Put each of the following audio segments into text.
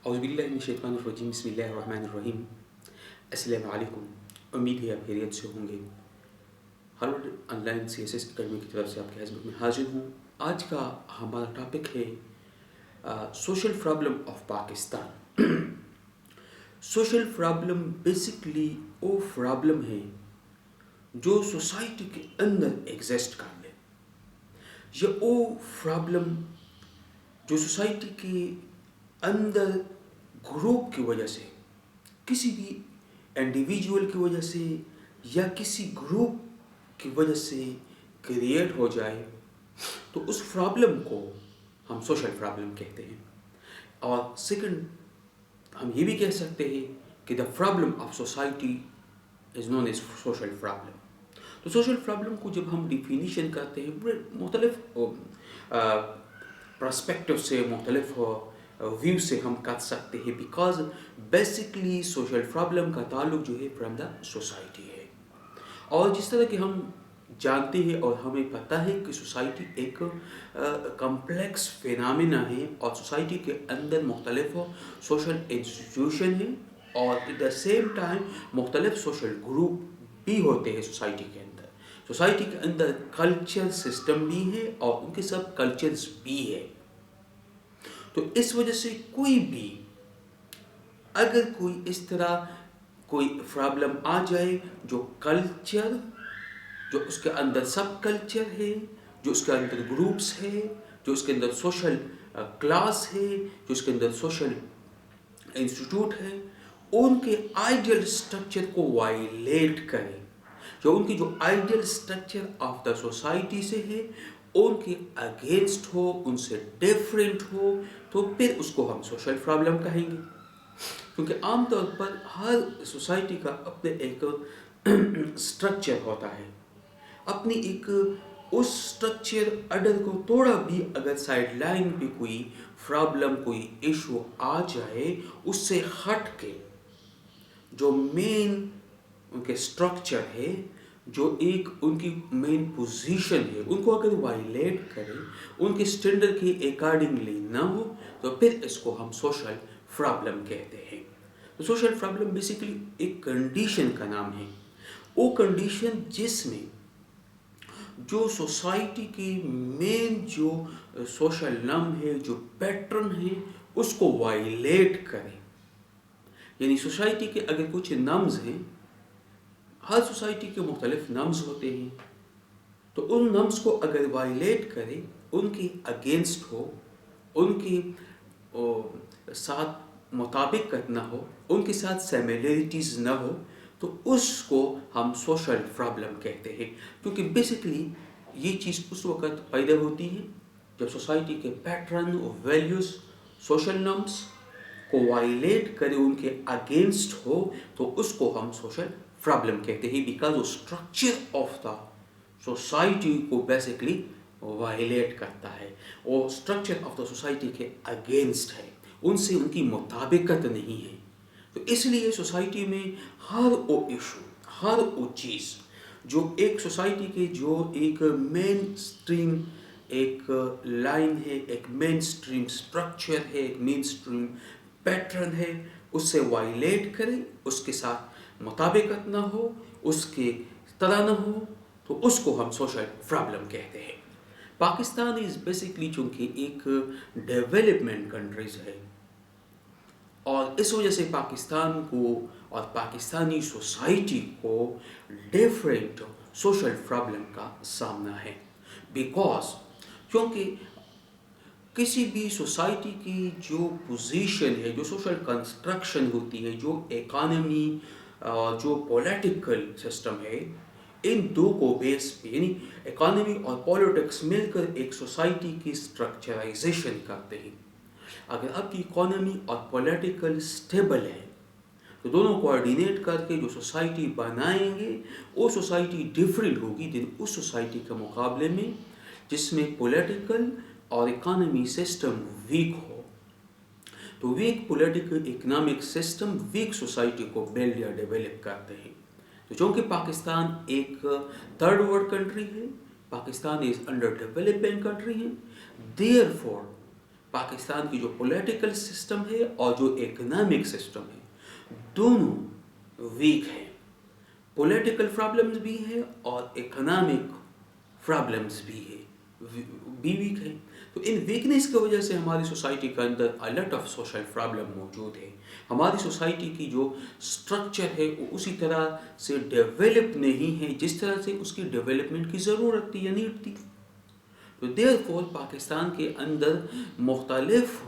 اعوذ باللہ من الشیطان الرجیم بسم اللہ الرحمن الرحیم. السلام علیکم. امید ہے آپ خیریت سے ہوں گے. Harvard on line CSS academy کی طرف سے آپ کی خدمت میں حاضر ہوں. آج کا ہمارا ٹاپک ہے social problem of Pakistan. Social problem basically وہ پرابلم ہے جو سوسائٹی کے اندر ایگزسٹ کر لے. یہ وہ پرابلم جو سوسائٹی کے اندر گروپ کی وجہ سے، کسی بھی انڈیویجول کی وجہ سے یا کسی گروپ کی وجہ سے کریٹ ہو جائے، تو اس پرابلم کو ہم سوشل پرابلم کہتے ہیں. اور سیکنڈ ہم یہ بھی کہہ سکتے ہیں کہ the problem of society is known as social problem. تو سوشل پرابلم کو جب ہم ڈیفینیشن کرتے ہیں مختلف پرسپیکٹو سے، مختلف ویو سے ہم کر سکتے ہیں، بیکاز بیسکلی سوشل پرابلم کا تعلق جو ہے فرام دا سوسائٹی ہے. اور جس طرح کہ ہم جانتے ہیں اور ہمیں پتہ ہے کہ سوسائٹی ایک کمپلیکس فینامنا ہے، اور سوسائٹی کے اندر مختلف سوشل انسٹیٹیوشن ہیں، اور ایٹ دا سیم ٹائم مختلف سوشل گروپ بھی ہوتے ہیں سوسائٹی کے اندر. سوسائٹی کے اندر کلچر سسٹم بھی ہے اور ان کے سب کلچرز بھی ہے. تو اس وجہ سے کوئی بھی اگر کوئی اس طرح کوئی پرابلم آ جائے جو کلچر، جو اس کے اندر سب کلچر ہے، جو اس کے اندر گروپس ہے، جو اس کے اندر سوشل کلاس ہے، جو اس کے اندر سوشل انسٹیٹیوٹ ہے، ان کے آئیڈیل سٹرکچر کو وائلیٹ کرے، جو ان کی جو ideal structure of the society سے ہے ان کے اگینسٹ ہو، ان سے ڈیفرنٹ ہو، تو پھر اس کو ہم سوشل پرابلم کہیں گے. کیونکہ عام طور پر ہر سوسائٹی کا اپنے ایک سٹرکچر ہوتا ہے، اپنی ایک اس سٹرکچر اڈر کو توڑا بھی اگر سائڈ لائن پہ کوئی پرابلم، کوئی ایشو آ جائے، اس سے ہٹ کے جو مین ان کے سٹرکچر ہے، جو ایک ان کی مین پوزیشن ہے، ان کو اگر وائلیٹ کرے، ان کے سٹینڈرڈ کے اکارڈنگلی نہ ہو، تو پھر اس کو ہم سوشل پرابلم کہتے ہیں. تو سوشل پرابلم بیسیکلی ایک کنڈیشن کا نام ہے، وہ کنڈیشن جس میں جو سوسائٹی کی مین جو سوشل نرم ہے، جو پیٹرن ہے، اس کو وائلیٹ کرے. یعنی سوسائٹی کے اگر کچھ نرمز ہیں، ہر سوسائٹی کے مختلف نرمز ہوتے ہیں، تو ان نرمز کو اگر وائلیٹ کرے، ان کے اگینسٹ ہو، ان کے ساتھ مطابقت نہ ہو، ان کے ساتھ سیملیرٹیز نہ ہو، تو اس کو ہم سوشل پرابلم کہتے ہیں. کیونکہ بیسکلی یہ چیز اس وقت پیدا ہوتی ہے جب سوسائٹی کے پیٹرن اور ویلیوز، سوشل نرمز کو وائلیٹ کرے، ان کے اگینسٹ ہو، تو اس کو ہم سوشل پرابلم کہتے ہیں. بیکاز وہ اسٹرکچر آف دا سوسائٹی کو بیسکلی وائلیٹ کرتا ہے، وہ اسٹرکچر آف دا سوسائٹی کے اگینسٹ ہے، ان سے ان کی مطابقت نہیں ہے. تو اس لیے سوسائٹی میں ہر وہ ایشو، ہر وہ چیز جو ایک سوسائٹی کے جو ایک مین سٹریم ایک لائن ہے، ایک مین سٹریم سٹرکچر ہے، ایک مین سٹریم پیٹرن ہے، اس سے وائلیٹ کرے، اس کے ساتھ مطابقت نہ ہو، اس کے طرح نہ ہو، تو اس کو ہم سوشل پرابلم کہتے ہیں. پاکستان از بیسکلی چونکہ ایک ڈیولپمنٹ کنٹریز ہے، اور اس وجہ سے پاکستان کو اور پاکستانی سوسائٹی کو ڈیفرنٹ سوشل پرابلم کا سامنا ہے. بیکاز کیونکہ کسی بھی سوسائٹی کی جو پوزیشن ہے، جو سوشل کنسٹرکشن ہوتی ہے، جو اکانومی اور جو پولیٹیکل سسٹم ہے، ان دو کو بیس پہ، یعنی اکانومی اور پولیٹکس مل کر ایک سوسائٹی کی اسٹرکچرائزیشن کرتے ہیں. اگر آپ کی اکانومی اور پولیٹیکل سٹیبل ہے، تو دونوں کوآرڈینیٹ کر کے جو سوسائٹی بنائیں گے، وہ سوسائٹی ڈیفرنٹ ہوگی دین اس سوسائٹی کے مقابلے میں جس میں پولیٹیکل اور اکانومی سسٹم ویک ہو. تو weak political economic system weak society کو بلڈ یا ڈیولپ کرتے ہیں. تو چونکہ پاکستان ایک تھرڈ ورلڈ کنٹری ہے، Pakistan is under developing country ہے، دیئر فور پاکستان کی جو پولیٹیکل سسٹم ہے اور جو اکنامک سسٹم ہے دونوں ویک ہے. پولیٹیکل پرابلمز بھی ہے اور اکنامک پرابلمز بھی ویک ہے. تو ان ویکنیس کی وجہ سے ہماری سوسائٹی کے اندر الٹ آف سوشل پرابلم موجود ہے. ہماری سوسائٹی کی جو سٹرکچر ہے وہ اسی طرح سے ڈیولپ نہیں ہے جس طرح سے اس کی ڈیولپمنٹ کی ضرورت تھی یا نیڈ تھی. تو دیر فور پاکستان کے اندر مختلف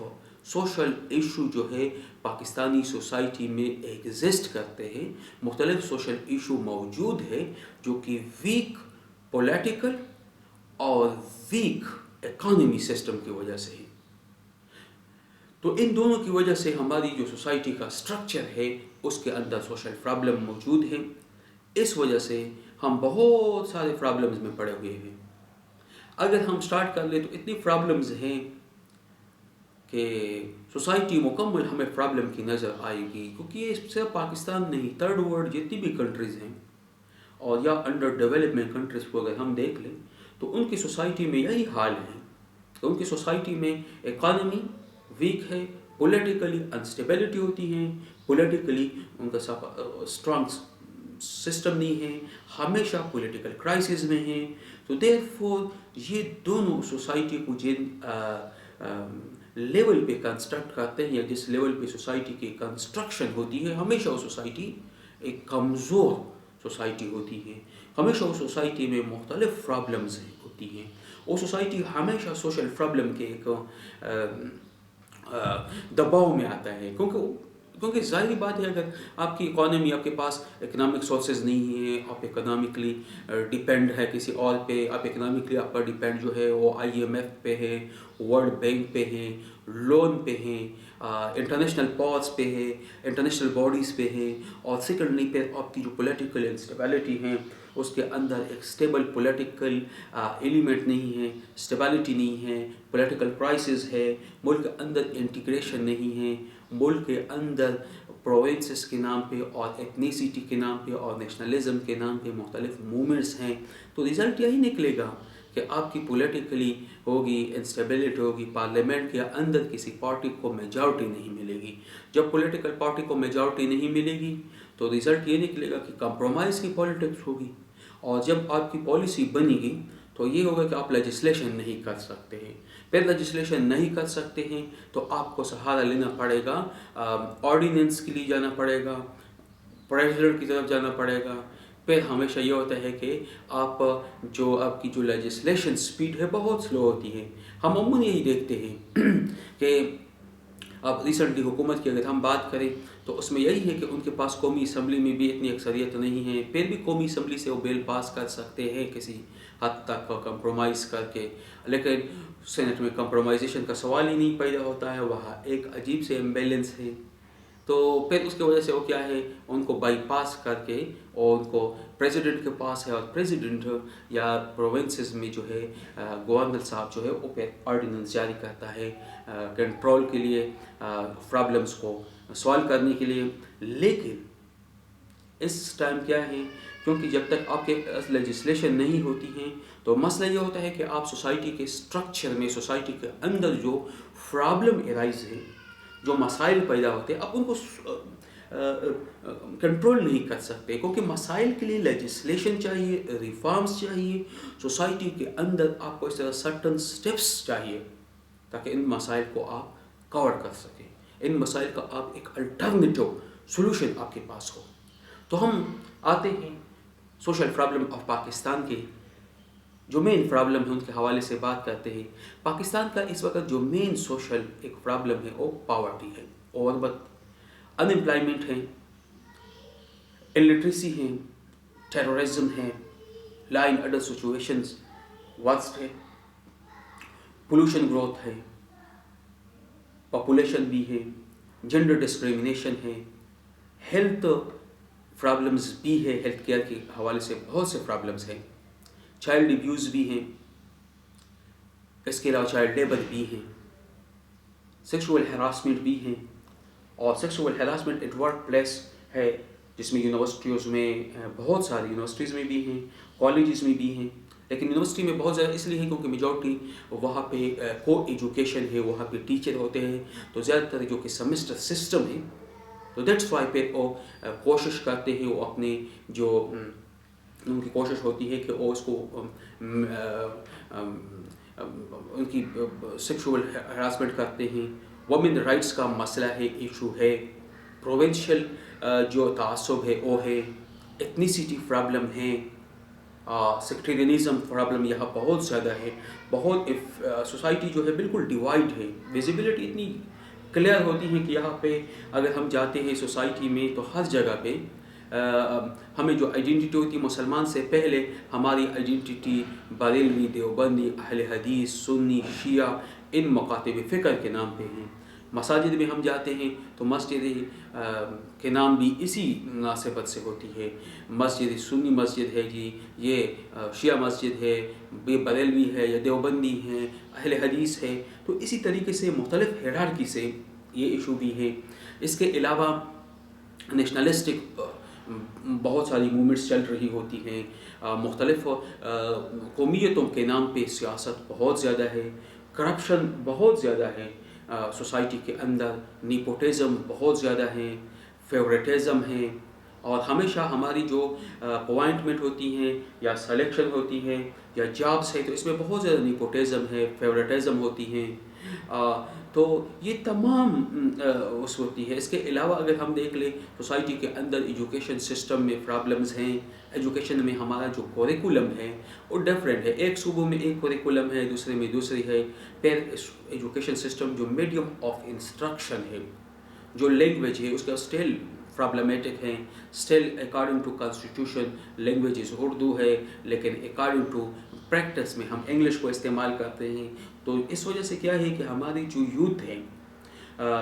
سوشل ایشو جو ہے پاکستانی سوسائٹی میں ایگزسٹ کرتے ہیں. مختلف سوشل ایشو موجود ہے جو کہ ویک پولیٹیکل اور ویک اکانومی سسٹم کی وجہ سے ہے. تو ان دونوں کی وجہ سے ہماری جو سوسائٹی کا سٹرکچر ہے اس کے اندر سوشل پرابلم موجود ہے. اس وجہ سے ہم بہت سارے پرابلمز میں پڑے ہوئے ہیں. اگر ہم سٹارٹ کر لیں تو اتنی پرابلمز ہیں کہ سوسائٹی مکمل ہمیں پرابلم کی نظر آئے گی، کیونکہ یہ صرف پاکستان نہیں، تھرڈ ورلڈ جتنی بھی کنٹریز ہیں اور یا انڈر ڈیولپمنٹ کنٹریز کو اگر ہم دیکھ لیں تو ان کی سوسائٹی میں یہی حال ہے. ان کی سوسائٹی میں اکانومی ویک ہے، پولیٹیکلی انسٹیبلٹی ہوتی ہے، پولیٹیکلی ان کا اسٹرانگ سسٹم نہیں ہے، ہمیشہ پولیٹیکل کرائسس میں ہیں. تو دیر فور یہ دونوں سوسائٹی کو جن لیول پہ کنسٹرکٹ کرتے ہیں یا جس لیول پہ سوسائٹی کی کنسٹرکشن ہوتی ہے ہمیشہ وہ سوسائٹی ایک کمزور سوسائٹی ہوتی ہے. ہمیشہ وہ سوسائٹی میں مختلف پرابلمز ہوتی ہیں. وہ سوسائٹی ہمیشہ سوشل پرابلم کے ایک دباؤ میں آتا ہے، کیونکہ ظاہری بات ہے اگر آپ کی اکانومی، آپ کے پاس اکنامک سورسز نہیں ہیں، آپ اکنامکلی ڈیپینڈ ہے کسی اور پہ، آپ اکنامکلی آپ کا ڈیپینڈ جو ہے وہ IMF پہ ہے، ورلڈ بینک پہ ہے، لون پہ ہیں، انٹرنیشنل پاورز پہ ہے، انٹرنیشنل باڈیز پہ ہے. اور سیکنڈلی پہ آپ کی جو پولیٹیکل انسٹیبلٹی ہے اس کے اندر ایک سٹیبل پولیٹیکل ایلیمنٹ نہیں ہے، سٹیبلٹی نہیں ہے، پولیٹیکل کرائسس ہے، ملک کے اندر انٹیگریشن نہیں ہے، ملک کے اندر پروونسز کے نام پہ اور ایتھنیسٹی کے نام پہ اور نیشنلزم کے نام پہ مختلف موومنٹس ہیں. تو رزلٹ یہی نکلے گا کہ آپ کی پولیٹیکلی ہوگی انسٹیبلٹی ہوگی، پارلیمنٹ کے اندر کسی پارٹی کو میجورٹی نہیں ملے گی. جب پولیٹیکل پارٹی کو میجورٹی نہیں ملے گی تو رزلٹ یہ نکلے گا کہ کمپرومائز کی پالیٹکس ہوگی. اور جب آپ کی پالیسی بنے گی تو یہ ہوگا کہ آپ لیجسلیشن نہیں کر سکتے ہیں. پھر لیجسلیشن نہیں کر سکتے ہیں تو آپ کو سہارا لینا پڑے گا، آرڈیننس کے لیے جانا پڑے گا، پریزیڈنٹ کی طرف جانا پڑے گا. پھر ہمیشہ یہ ہوتا ہے کہ آپ کی جو لیجسلیشن سپیڈ ہے بہت سلو ہوتی ہے. ہم عموماً یہی دیکھتے ہیں کہ اب ریسنٹلی حکومت کی اگر ہم بات کریں تو اس میں یہی ہے کہ ان کے پاس قومی اسمبلی میں بھی اتنی اکثریت نہیں ہے، پھر بھی قومی اسمبلی سے وہ بل پاس کر سکتے ہیں کسی حد تک کمپرومائز کر کے. لیکن سینٹ میں کمپرومائزیشن کا سوال ہی نہیں پیدا ہوتا ہے، وہاں ایک عجیب سے امبیلنس ہے. تو پھر اس کی وجہ سے وہ کیا ہے، ان کو بائی پاس کر کے اور ان کو پریزیڈنٹ کے پاس ہے، اور پریزیڈنٹ یا پروونسز میں جو ہے گورنر صاحب جو ہے وہ پھر آرڈیننس جاری کرتا ہے کنٹرول کے لیے، پرابلمس کو سوالو کرنے کے لیے. لیکن اس ٹائم کیا ہے، کیونکہ جب تک آپ کے لیجسلیشن نہیں ہوتی ہیں تو مسئلہ یہ ہوتا ہے کہ آپ سوسائٹی کے سٹرکچر میں، سوسائٹی کے اندر جو پرابلم ارائز ہے، جو مسائل پیدا ہوتے ہیں، آپ ان کو کنٹرول نہیں کر سکتے، کیونکہ مسائل کے لیے لیجسلیشن چاہیے، ریفارمز چاہیے. سوسائٹی کے اندر آپ کو اس طرح سرٹن سٹیپس چاہیے تاکہ ان مسائل کو آپ کور کر سکیں، ان مسائل کا آپ ایک الٹرنیٹو سولوشن آپ کے پاس ہو. تو ہم آتے ہیں سوشل پرابلم آف پاکستان کے جو مین پرابلم ہے ان کے حوالے سے بات کرتے ہیں. پاکستان کا اس وقت جو مین سوشل ایک پرابلم ہے وہ پاورٹی ہے، غربت، ان امپلائمنٹ ہے، الٹریسی ہے، ٹیرورزم ہے، law and order situations worst ہے، پولوشن گروتھ ہے، پاپولیشن بھی ہے، جینڈر ڈسکریمنیشن ہے، ہیلتھ پرابلمز بھی ہے، ہیلتھ کیئر کے حوالے سے بہت سے پرابلمز ہیں، چائلڈ ابیوز بھی ہیں، اس کے علاوہ چائلڈ لیبر بھی ہیں، سیکشول ہراسمنٹ بھی ہیں. اور sexual harassment at work place ہے جس میں یونیورسٹیز میں بہت ساری یونیورسٹیز میں بھی ہیں، کالجز میں بھی ہیں. لیکن یونیورسٹی میں بہت زیادہ اس لیے ہے کیونکہ میجورٹی وہاں پہ کو ایجوکیشن ہے، وہاں پہ ٹیچر ہوتے ہیں، تو زیادہ تر جو کہ سیمسٹر سسٹم ہے، تو دیٹس وائی پہ وہ کوشش کرتے ہیں، وہ اپنے جو ان کی کوشش ہوتی ہے کہ وہ اس کو ان کی سیکشول ہراسمنٹ کرتے ہیں. وومن رائٹس کا مسئلہ ہے، ایشو ہے. پروونشل جو تعصب ہے وہ ہے. ایتھنیسٹی پرابلم ہے. سیکٹیرینزم پرابلم یہاں بہت زیادہ ہے. بہت سوسائٹی جو ہے بالکل ڈیوائڈ ہے. ویزیبلٹی اتنی کلیئر ہوتی ہے کہ یہاں پہ اگر ہم جاتے ہیں سوسائٹی میں تو ہر جگہ پہ ہمیں جو آئیڈینٹی ہوتی ہے مسلمان سے پہلے ہماری آئیڈینٹی بریلوی، دیوبندی، اہل حدیث، سنی، شیعہ ان مکاتب فکر کے نام پہ ہیں. مساجد میں ہم جاتے ہیں تو مسجد کے نام بھی اسی مناسبت سے ہوتی ہے. مسجد سنی مسجد ہے جی، یہ شیعہ مسجد ہے، یہ بریلوی ہے یا دیوبندی ہے، اہل حدیث ہے. تو اسی طریقے سے مختلف ہیرارکی سے یہ ایشو بھی ہے. اس کے علاوہ نیشنلسٹک بہت ساری موومنٹس چل رہی ہوتی ہیں. مختلف قومیتوں کے نام پہ سیاست بہت زیادہ ہے. کرپشن بہت زیادہ ہے سوسائٹی کے اندر. نیپوٹزم بہت زیادہ ہے. فیوریٹزم ہے. اور ہمیشہ ہماری جو اپوائنٹمنٹ ہوتی ہیں یا سلیکشن ہوتی ہے یا جابس ہے تو اس میں بہت زیادہ نیپوٹزم ہے، فیوریٹزم ہوتی ہیں. تو یہ تمام اس ہوتی ہے. اس کے علاوہ اگر ہم دیکھ لیں سوسائٹی کے اندر ایجوکیشن سسٹم میں پرابلمز ہیں. ایجوکیشن میں ہمارا جو کوریکولم ہے وہ ڈفرینٹ ہے. ایک صوبوں میں ایک کوریکولم ہے، دوسرے میں دوسری ہے. پھر ایجوکیشن سسٹم جو میڈیم آف انسٹرکشن ہے، جو لینگویج ہے اس کا اسٹل پرابلمیٹک ہے. Still according to constitution languages Urdu ہے، لیکن اکارڈنگ ٹو پریکٹس میں ہم انگلش کو استعمال کرتے ہیں. تو اس وجہ سے کیا ہے کہ ہماری جو یوتھ ہے،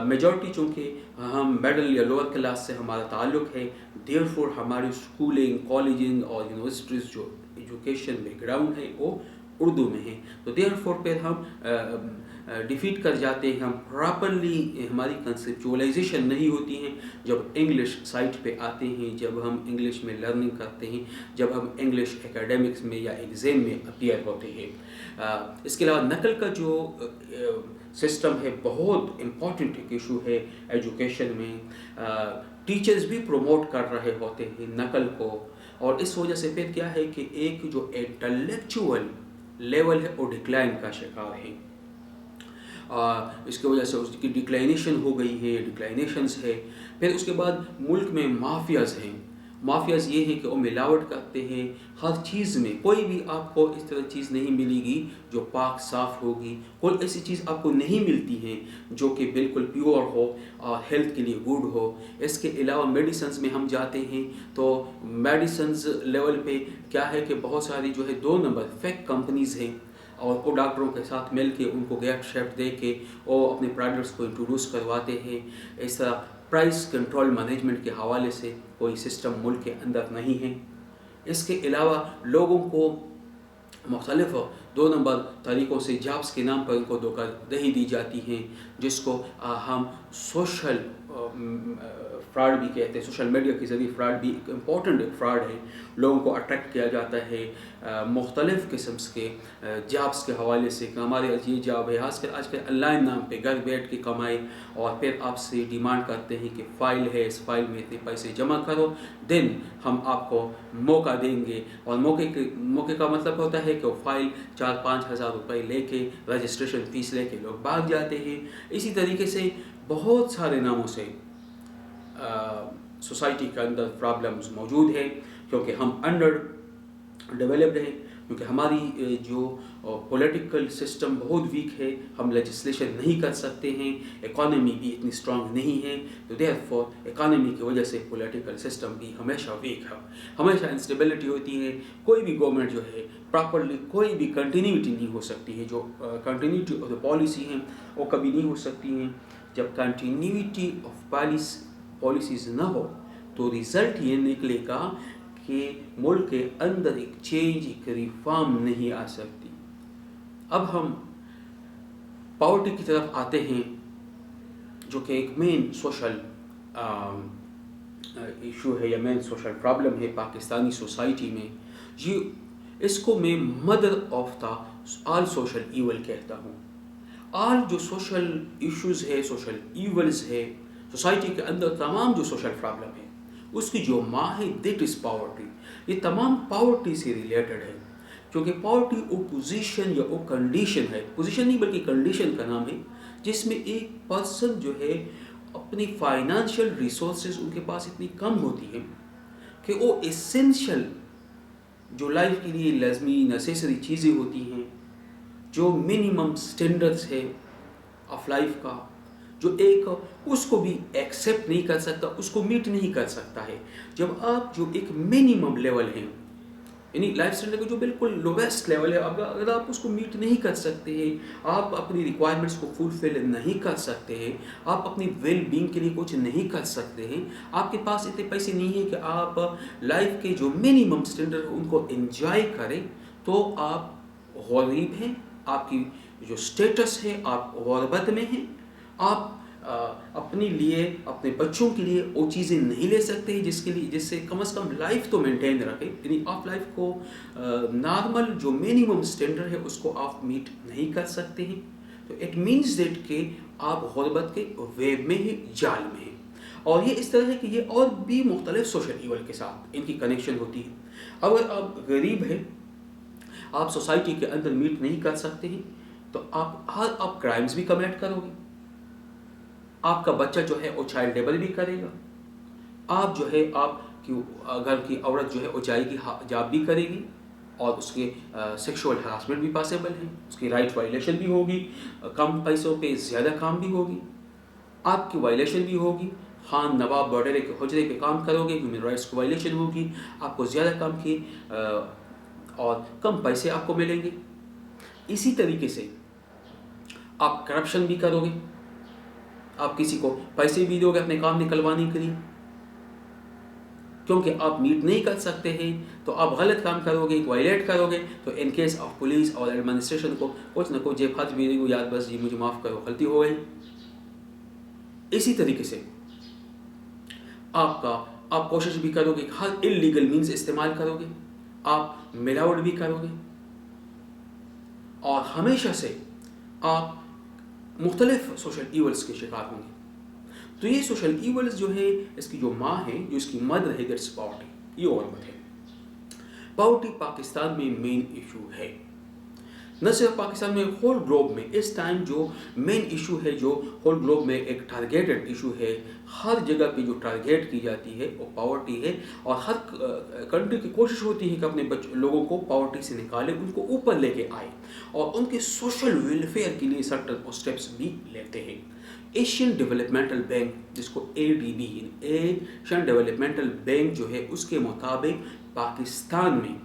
میجورٹی چونکہ ہم مڈل یا لوور کلاس سے ہمارا تعلق ہے، دیئر فور ہماری اسکولنگ، کالجنگ اور یونیورسٹیز جو ایجوکیشن بیک گراؤنڈ ہے وہ اردو میں ہے. تو دیئر فور پھر ہم ڈیفیٹ کر جاتے ہیں. ہم پراپرلی ہماری کنسیپچولائزیشن نہیں ہوتی ہیں جب انگلش سائٹ پہ آتے ہیں، جب ہم انگلش میں لرننگ کرتے ہیں، جب ہم انگلش اکیڈمکس میں یا ایگزام میں اپیئر ہوتے ہیں. اس کے علاوہ نقل کا جو سسٹم ہے بہت امپورٹنٹ ایشو ہے ایجوکیشن میں. ٹیچرز بھی پروموٹ کر رہے ہوتے ہیں نقل کو، اور اس وجہ سے پھر کیا ہے کہ ایک جو انٹلیکچوئل لیول ہے وہ ڈکلائن کا شکار ہے. اس کی وجہ سے اس کی ڈکلائنیشن ہو گئی ہے، ڈکلائنیشنز ہے. پھر اس کے بعد ملک میں مافیاز ہیں. مافیاز یہ ہیں کہ وہ ملاوٹ کرتے ہیں ہر چیز میں. کوئی بھی آپ کو اس طرح چیز نہیں ملے گی جو پاک صاف ہوگی. کوئی ایسی چیز آپ کو نہیں ملتی ہے جو کہ بالکل پیور ہو اور ہیلتھ کے لیے گڈ ہو. اس کے علاوہ میڈیسنز میں ہم جاتے ہیں تو میڈیسنز لیول پہ کیا ہے کہ بہت ساری جو ہے 2 نمبر فیک کمپنیز ہیں، اور وہ ڈاکٹروں کے ساتھ مل کے ان کو گفٹ شفٹ دے کے وہ اپنے پروڈکٹس کو انٹروڈیوس کرواتے ہیں. اس طرح پرائس کنٹرول مینجمنٹ کے حوالے سے کوئی سسٹم ملک کے اندر نہیں ہے. اس کے علاوہ لوگوں کو مختلف 2 نمبر طریقوں سے جابس کے نام پر ان کو دھوکہ دہی دی جاتی ہے، جس کو ہم سوشل فراڈ بھی کہتے ہیں. سوشل میڈیا کے ذریعے فراڈ بھی ایک امپورٹنٹ فراڈ ہے. لوگوں کو اٹریکٹ کیا جاتا ہے مختلف قسم کے جابس کے حوالے سے کہ ہمارے یہ جاب ہے. آج کل آن لائن نام پہ گھر بیٹھ کے کمائے، اور پھر آپ سے ڈیمانڈ کرتے ہیں کہ فائل ہے، اس فائل میں اتنے پیسے جمع کرو، دین ہم آپ کو موقع دیں گے. اور موقع کا مطلب ہوتا ہے کہ وہ فائل 4-5 ہزار روپے لے کے رجسٹریشن فیس لے کے لوگ بھاگ جاتے ہیں. اسی طریقے سے بہت سارے ناموں سے سوسائٹی کے اندر پرابلمز موجود ہیں، کیونکہ ہم انڈر ڈیولپڈ ہیں، کیونکہ ہماری جو پولیٹیکل سسٹم بہت ویک ہے. ہم لیجسلیشن نہیں کر سکتے ہیں. اکانومی بھی اتنی اسٹرانگ نہیں ہے. تو دیئر فور اکانومی کی وجہ سے پولیٹیکل سسٹم بھی ہمیشہ ویک ہے، ہمیشہ انسٹیبلٹی ہوتی ہے. کوئی بھی گورنمنٹ جو ہے پراپرلی کوئی بھی کنٹینیوٹی نہیں ہو سکتی ہے. جو کنٹینیوٹی آف دا پالیسی ہیں وہ کبھی نہیں ہو سکتی ہیں. جب کنٹینیوٹی آف پالیسیز نہ ہو تو رزلٹ یہ نکلے گا کہ ملک کے اندر ایک چینج، ایک ریفارم نہیں آ سکتی. اب ہم پاورٹی کی طرف آتے ہیں، جو کہ ایک مین سوشل ایشو ہے یا مین سوشل پرابلم ہے پاکستانی سوسائٹی میں. یہ اس کو میں mother of the all social evil کہتا ہوں. آل جو سوشل ایشوز ہے، سوشل ایولز ہے، سوسائٹی کے اندر تمام جو سوشل پرابلم ہے، اس کی جو ماں ہے دیٹ از پاورٹی. یہ تمام پاورٹی سے ریلیٹڈ ہے، کیونکہ پاورٹی وہ پوزیشن یا وہ کنڈیشن ہے، پوزیشن نہیں بلکہ کنڈیشن کا نام ہے، جس میں ایک پرسن جو ہے اپنی فائنانشیل ریسورسز ان کے پاس اتنی کم ہوتی ہیں کہ وہ اسینشل جو لائف کے لیے لازمی نیسیسری چیزیں ہوتی ہیں، جو منیمم سٹینڈرڈز ہے آف لائف کا، جو ایک اس کو بھی ایکسیپٹ نہیں کر سکتا، اس کو میٹ نہیں کر سکتا ہے. جب آپ جو ایک منیمم لیول ہے، یعنی لائف اسٹینڈرڈ کا جو بالکل لویسٹ لیول ہے، اگر آپ اس کو میٹ نہیں کر سکتے ہیں، آپ اپنی ریکوائرمنٹس کو فلفل نہیں کر سکتے ہیں، آپ اپنی ویل بینگ کے لیے کچھ نہیں کر سکتے ہیں، آپ کے پاس اتنے پیسے نہیں ہیں کہ آپ لائف کے جو منیمم اسٹینڈرڈ ان کو انجوائے کریں، تو آپ غریب ہیں، آپ کی جو اسٹیٹس ہے آپ غربت میں ہیں، آپ اپنے لیے اپنے بچوں کے لیے وہ چیزیں نہیں لے سکتے جس کے لیے جس سے کم از کم لائف تو مینٹین رکھے. یعنی آپ لائف کو نارمل جو منیمم اسٹینڈرڈ ہے اس کو آپ میٹ نہیں کر سکتے ہیں. تو اٹ مینس دیٹ کہ آپ غربت کے ویب میں ہی جال میں ہیں. اور یہ اس طرح ہے کہ یہ اور بھی مختلف سوشل ایول کے ساتھ ان کی کنیکشن ہوتی ہے. اگر آپ غریب ہیں، آپ سوسائٹی کے اندر میٹ نہیں کر سکتے ہیں، تو آپ کرائمز بھی کمیٹ کرو گے، آپ کا بچہ جو ہے وہ چائلڈ لیبر بھی کرے گا، آپ جو ہے آپ کی گھر کی عورت جو ہے وہ جائے گی حجاب بھی کرے گی، اور اس کے سیکشول ہراسمنٹ بھی پاسبل ہے، اس کی رائٹ وائلیشن بھی ہوگی، کم پیسوں پہ زیادہ کام بھی ہوگی، آپ کی وائلیشن بھی ہوگی، خان نواب بارڈر کے حجرے پہ کام کرو گے، ہیومن رائٹس کی وائلیشن ہوگی، آپ کو زیادہ کام کی اور کم پیسے آپ کو ملیں گے. اسی طریقے سے آپ کرپشن بھی کرو گے، آپ کسی کو پیسے بھی دو گے اپنے کام نکلوانے کے لیے، کیونکہ آپ میٹ نہیں کر سکتے ہیں تو آپ غلط کام کرو گے، وائلیٹ کرو گے، تو ان کیس آف پولیس اور ایڈمنسٹریشن کو کچھ نہ کچھ جیب خرچ بھی دے گی، یاد بس جی مجھے معاف کرو غلطی ہو گئی. اسی طریقے سے آپ کوشش بھی کرو گے، ہر انلیگل مینز استعمال کرو گے، آپ ملاوٹ بھی کرو گے، اور ہمیشہ سے آپ مختلف سوشل ایولز کے شکار ہوں گے. تو یہ سوشل ایولز جو ہے، اس کی جو ماں ہے، جو اس کی مدر ہے، دیٹس پاورٹی. یہ غربت ہے. پاورٹی پاکستان میں مین ایشو ہے، نہ صرف پاکستان میں، ہول گلوب میں اس ٹائم جو مین ایشو ہے، جو ہول گلوب میں ایک ٹارگیٹڈ ایشو ہے، ہر جگہ پہ جو ٹارگیٹ کی جاتی ہے وہ پاورٹی ہے. اور ہر کنٹری کی کوشش ہوتی ہے کہ اپنے لوگوں کو پاورٹی سے نکالے، ان کو اوپر لے کے آئے، اور ان کے سوشل ویلفیئر کے لیے سرٹن اسٹیپس بھی لیتے ہیں. ایشین ڈیولپمنٹل بینک، جس کو ADB ایشین ڈیولپمنٹل بینک جو ہے، اس کے مطابق پاکستان میں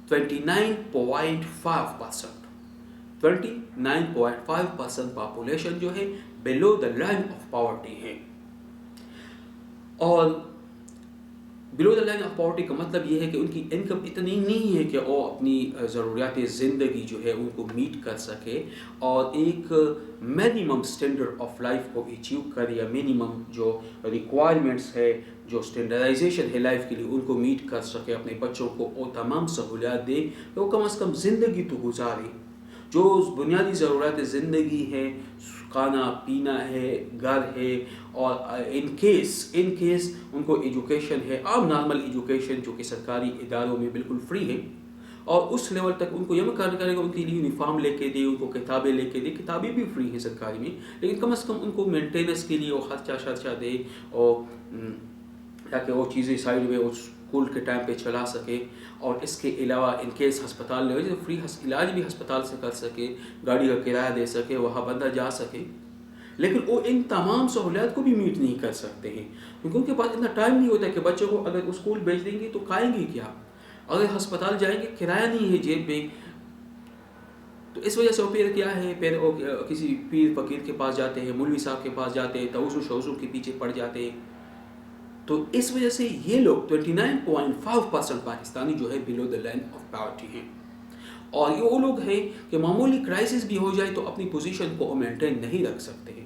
29.5% پاپولیشن جو ہے بلو دا لائن آف پاورٹی ہے. اور بلو دا لائن آف پاورٹی کا مطلب یہ ہے کہ ان کی انکم اتنی نہیں ہے کہ وہ اپنی ضروریات زندگی جو ہے ان کو میٹ کر سکے، اور ایک منیمم سٹینڈرڈ آف لائف کو اچیو کرے، یا منیمم جو ریکوائرمنٹس ہے، جو اسٹینڈرڈائزیشن ہے لائف کے لیے، ان کو میٹ کر سکے، اپنے بچوں کو وہ تمام سہولیات دے کہ وہ کم از کم زندگی تو گزارے. جو بنیادی ضرورت زندگی ہے، کھانا پینا ہے، گھر ہے، اور ان کیس ان کو ایجوکیشن ہے، عام نارمل ایجوکیشن جو کہ سرکاری اداروں میں بالکل فری ہے، اور اس لیول تک ان کو یہ مقرر کرے گا ان کے لیے یونیفارم لے کے دے، ان کو کتابیں لے کے دے. کتابیں بھی فری ہیں سرکاری میں، لیکن کم از کم ان کو مینٹیننس کے لیے وہ خرچہ دے، اور تاکہ وہ چیزیں سائڈ میں وہ اسکول کے ٹائم پہ چلا سکے. اور اس کے علاوہ ان کیس ہسپتال لے جو فری علاج بھی ہسپتال سے کر سکے، گاڑی کا کرایہ دے سکے، وہاں بندہ جا سکے. لیکن وہ ان تمام سہولیات کو بھی میٹ نہیں کر سکتے ہیں، کیونکہ ان کے پاس اتنا ٹائم نہیں ہوتا کہ بچوں کو اگر اسکول بھیج دیں گے تو کھائیں گے کیا، اگر ہسپتال جائیں گے کرایہ نہیں ہے جیب میں. تو اس وجہ سے وہ پھر کیا ہے، پھر وہ کسی پیر فقیر کے پاس جاتے ہیں، مولوی صاحب کے پاس جاتے ہیں، توسل شوسل کے پیچھے پڑ جاتے ہیں. تو اس وجہ سے یہ لوگ 29.5% پاکستانی جو ہے بلو دا لائن آف پاورٹی ہیں. اور یہ وہ لوگ ہیں کہ معمولی کرائسس بھی ہو جائے تو اپنی پوزیشن کو مینٹین نہیں رکھ سکتے ہیں.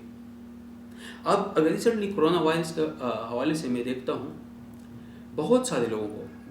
اب اگر ریسنٹلی کرونا وائرس کے حوالے سے میں دیکھتا ہوں، بہت سارے لوگوں کو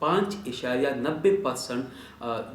5.90%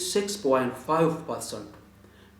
6.5%,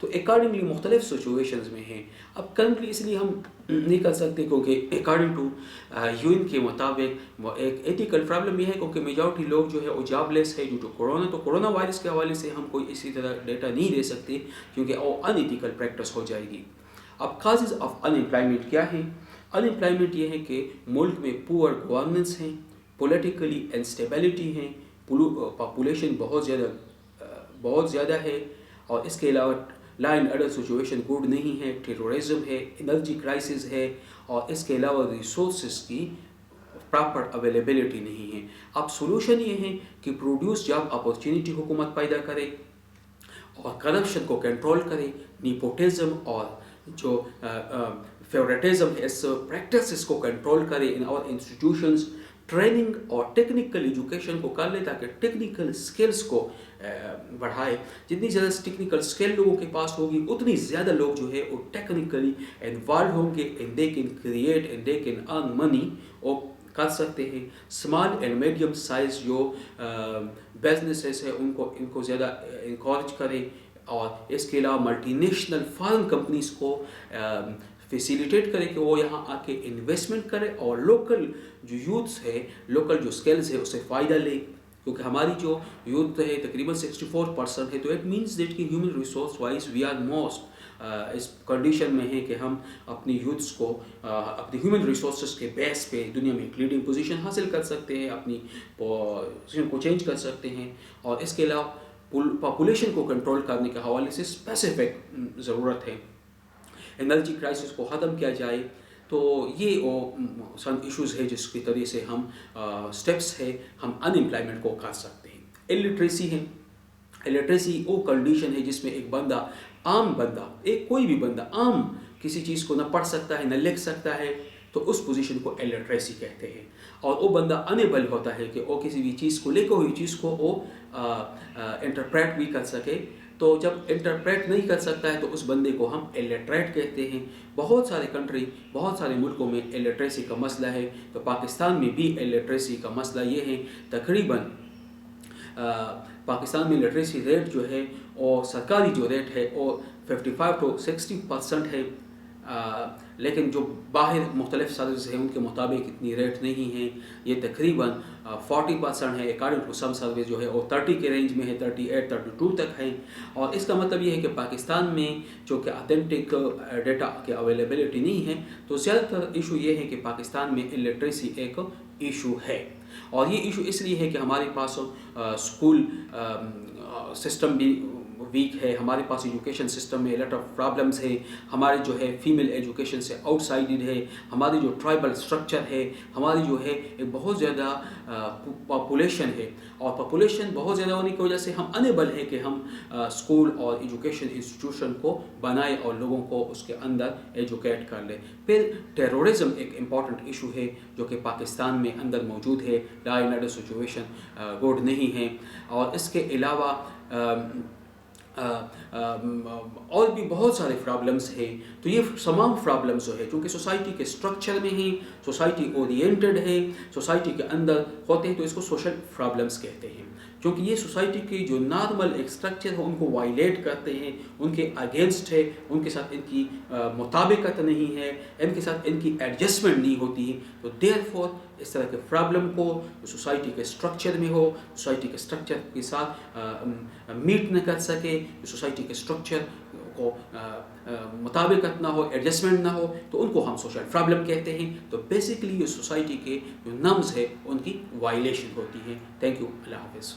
تو اکارڈنگلی مختلف سچویشنز میں ہیں. اب کرنٹلی اس لیے ہم نہیں کر سکتے کیونکہ اکارڈنگ ٹو UN کے مطابق وہ ایک ایتھیکل پرابلم یہ ہے کیونکہ میجورٹی لوگ جو ہے وہ جاب لیس ہے ڈیو ٹو کورونا. تو کورونا وائرس کے حوالے سے ہم کوئی اسی طرح ڈیٹا نہیں دے سکتے کیونکہ وہ ان ایتھیکل پریکٹس ہو جائے گی. اب کازز آف ان امپلائمنٹ کیا ہیں؟ ان امپلائمنٹ یہ ہے کہ ملک میں پور گورننس ہیں، پولیٹیکلی انسٹیبلٹی ہیں، پاپولیشن بہت زیادہ ہے، اور اس کے علاوہ law and order situation good نہیں ہے، ٹیرورزم ہے، انرجی کرائسس ہے، اور اس کے علاوہ ریسورسز کی پراپر اویلیبلٹی نہیں ہے. اب سولوشن یہ ہے کہ پروڈیوس جاب اپورچونیٹی حکومت پیدا کرے اور کرپشن کو کنٹرول کرے، نیپوٹزم اور جو فیورٹزم ہے اس پریکٹسز کو کنٹرول کرے ان اور انسٹیٹیوشنز. ٹریننگ اور ٹیکنیکل ایجوکیشن کو کر لے تاکہ ٹیکنیکل سکلز کو بڑھائے. جتنی زیادہ ٹیکنیکل سکل لوگوں کے پاس ہوگی اتنی زیادہ لوگ جو ہے وہ ٹیکنیکلی انوالو ہوں گے and they can create and they can earn money. وہ کر سکتے ہیں. اسمال اینڈ میڈیم سائز جو بزنسز ہیں ان کو زیادہ انکریج کرے، اور اس کے علاوہ ملٹی نیشنل فارم کمپنیز کو فیسیلیٹیٹ کرے کہ وہ یہاں آ کے انویسٹمنٹ کرے اور لوکل جو یوتھس ہے، لوکل جو اسکلز ہے اس سے فائدہ لے. کیونکہ ہماری جو یوتھ ہے تقریباً 64% ہے، تو اٹ مینس دیٹ کہ human resource wise we are most اس کنڈیشن میں ہے کہ ہم اپنی یوتھس کو اپنی ہیومن ریسورسز کے بیس پہ دنیا میں ایک لیڈنگ پوزیشن حاصل کر سکتے ہیں، اپنی پوزیشن کو چینج کر سکتے ہیں. اور اس کے علاوہ پاپولیشن کو کنٹرول کرنے کے حوالے سے اسپیسیفک ضرورت ہے. انرجی کرائسس کو ختم کیا جائے. تو یہ وہ سن ایشوز ہے جس کے طریقے سے ہم سٹیپس ہے ہم ان امپلائمنٹ کو کر سکتے ہیں. الٹریسی ہے. الٹریسی وہ کنڈیشن ہے جس میں ایک بندہ، عام بندہ، کوئی بھی بندہ عام کسی چیز کو نہ پڑھ سکتا ہے نہ لکھ سکتا ہے، تو اس پوزیشن کو الٹریسی کہتے ہیں. اور وہ بندہ انیبل ہوتا ہے کہ وہ کسی بھی چیز کو لکھی ہوئی چیز کو وہ انٹرپریٹ بھی کر سکے. تو جب انٹرپریٹ نہیں کر سکتا ہے تو اس بندے کو ہم الٹریٹ کہتے ہیں. بہت سارے ملکوں میں الٹریسی کا مسئلہ ہے. تو پاکستان میں بھی الٹریسی کا مسئلہ یہ ہے. تقریباً پاکستان میں لٹریسی ریٹ جو ہے اور سرکاری جو ریٹ ہے وہ 55 to 60% ہے. لیکن جو باہر مختلف سروس ہیں ان کے مطابق اتنی ریٹ نہیں ہے. یہ تقریباً 40% ہے. اکارڈنگ ٹو سم سروس جو ہے وہ 30 کے رینج میں ہے، 38 32 تک ہے. اور اس کا مطلب یہ ہے کہ پاکستان میں جو کہ اتھینٹک ڈیٹا کی اویلیبلٹی نہیں ہے، تو زیادہ تر ایشو یہ ہے کہ پاکستان میں الٹریسی ایک ایشو ہے. اور یہ ایشو اس لیے ہے کہ ہمارے پاس اسکول سسٹم بھی ویک ہے، ہمارے پاس ایجوکیشن سسٹم میں لٹ آف پرابلمس ہے. ہمارے جو ہے فیمیل ایجوکیشن سے آؤٹ سائڈڈ ہے. ہماری جو ٹرائبل اسٹرکچر ہے، ہماری جو ہے ایک بہت زیادہ پاپولیشن ہے. اور پاپولیشن بہت زیادہ ہونے کی وجہ سے ہم انیبل ہے کہ ہم اسکول اور ایجوکیشن انسٹیٹیوشن کو بنائیں اور لوگوں کو اس کے اندر ایجوکیٹ کر لیں. پھر ٹیرورزم ایک امپورٹنٹ ایشو ہے جو کہ پاکستان میں اندر موجود ہے. Law and order situation good نہیں ہے. اور اس کے علاوہ اور بھی بہت سارے پرابلمس ہیں. تو یہ تمام پرابلمس جو ہے چونکہ سوسائٹی کے اسٹرکچر میں ہیں، سوسائٹی اورینٹڈ ہے، سوسائٹی کے اندر ہوتے ہیں، تو اس کو سوشل پرابلمس کہتے ہیں. کیونکہ یہ سوسائٹی کی جو نارمل ایک اسٹرکچر ہے ان کو وائلیٹ کرتے ہیں، ان کے اگینسٹ ہے، ان کے ساتھ ان کی مطابقت نہیں ہے، ان کے ساتھ ان کی ایڈجسٹمنٹ نہیں ہوتی ہے. تو دیر فور اس طرح کے پرابلم کو سوسائٹی کے اسٹرکچر میں ہو، سوسائٹی کے اسٹرکچر کے ساتھ میٹ نہ کر سکے، سوسائٹی کے اسٹرکچر کو مطابقت نہ ہو، ایڈجسٹمنٹ نہ ہو، تو ان کو ہم سوشل پرابلم کہتے ہیں. تو بیسیکلی یہ سوسائٹی کے جو نرمز ہے ان کی وائلیشن ہوتی ہے. Thank you. اللہ حافظ.